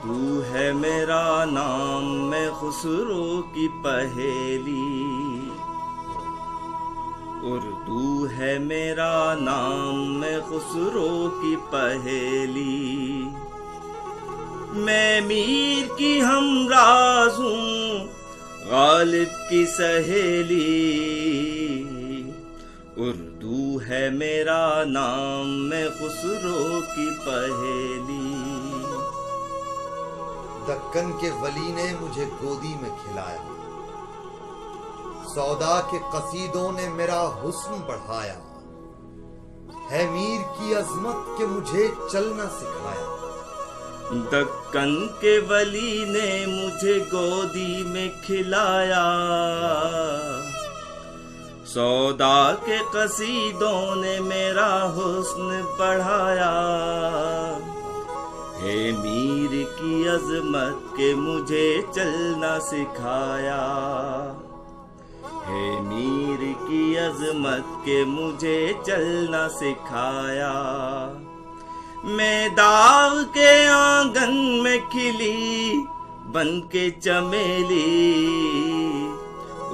उर्दू है मेरा नाम, मैं खुसरो की पहेली। उर्दू है मेरा नाम, मैं खुसरो की पहेली। मैं मीर की हमराज हूँ, गालिब की सहेली। उर्दू है मेरा नाम, मैं खुसरो की पहेली। दक्कन के वली ने मुझे गोदी में खिलाया, सौदा के कसीदों ने मेरा हुस्न बढ़ाया। है मीर की अजमत के मुझे चलना सिखाया। दक्कन के वली ने मुझे गोदी में खिलाया, सौदा के कसीदों ने मेरा हुस्न बढ़ाया। हे मीर की अजमत के मुझे चलना सिखाया। हे मीर की अजमत के मुझे चलना सिखाया। मैं दाग के आंगन में खिली बन के चमेली।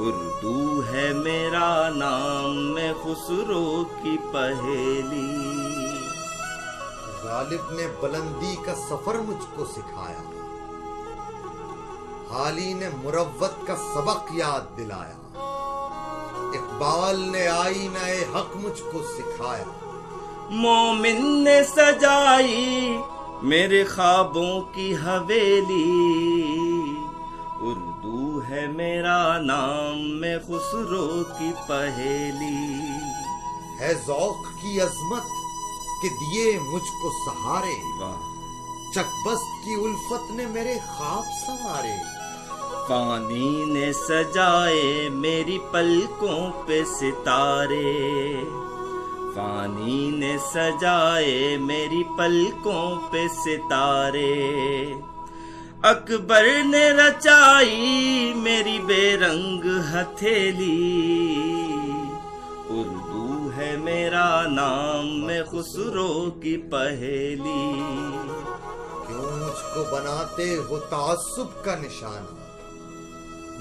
उर्दू है मेरा नाम, मैं खुसरो की पहेली। गालिब ने बुलंदी का सफर मुझको सिखाया, हाली ने मुरव्वत का सबक याद दिलाया। इकबाल ने आईना-ए हक मुझको सिखाया। मोमिन ने सजाई मेरे ख्वाबों की हवेली। उर्दू है मेरा नाम, मैं खुसरो की पहेली। है ज़ौक़ की अजमत के दिए मुझको सहारे। चकबस्त की उल्फत ने मेरे ख्वाब संवारे। पानी ने सजाए मेरी पलकों पे सितारे। पानी ने सजाए मेरी पलकों पे सितारे। अकबर ने रचाई मेरी बेरंग हथेली। उर्दू है मेरा नाम, मैं खुसरो की पहेली। क्यों मुझको बनाते हो तासुब का निशाना?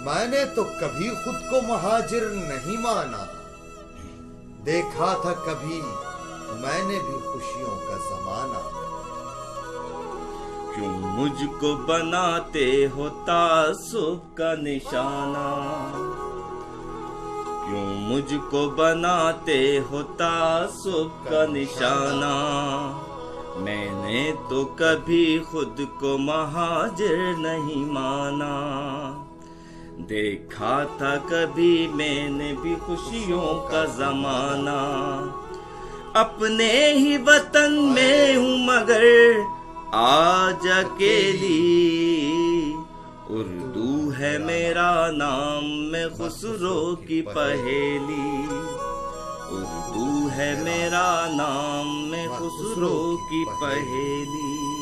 मैंने तो कभी खुद को महाजिर नहीं माना। देखा था कभी मैंने भी खुशियों का जमाना। क्यों मुझको बनाते हो तासुब का निशाना? क्यों मुझको बनाते हो तासुब का निशाना? मैंने तो कभी खुद को महाजिर नहीं माना। देखा था कभी मैंने भी खुशियों का जमाना। अपने ही वतन में हूँ मगर आज अकेली। उर्दू है मेरा नाम, मैं खुसरो की पहेली। उर्दू है मेरा नाम, मैं खुसरो की पहेली।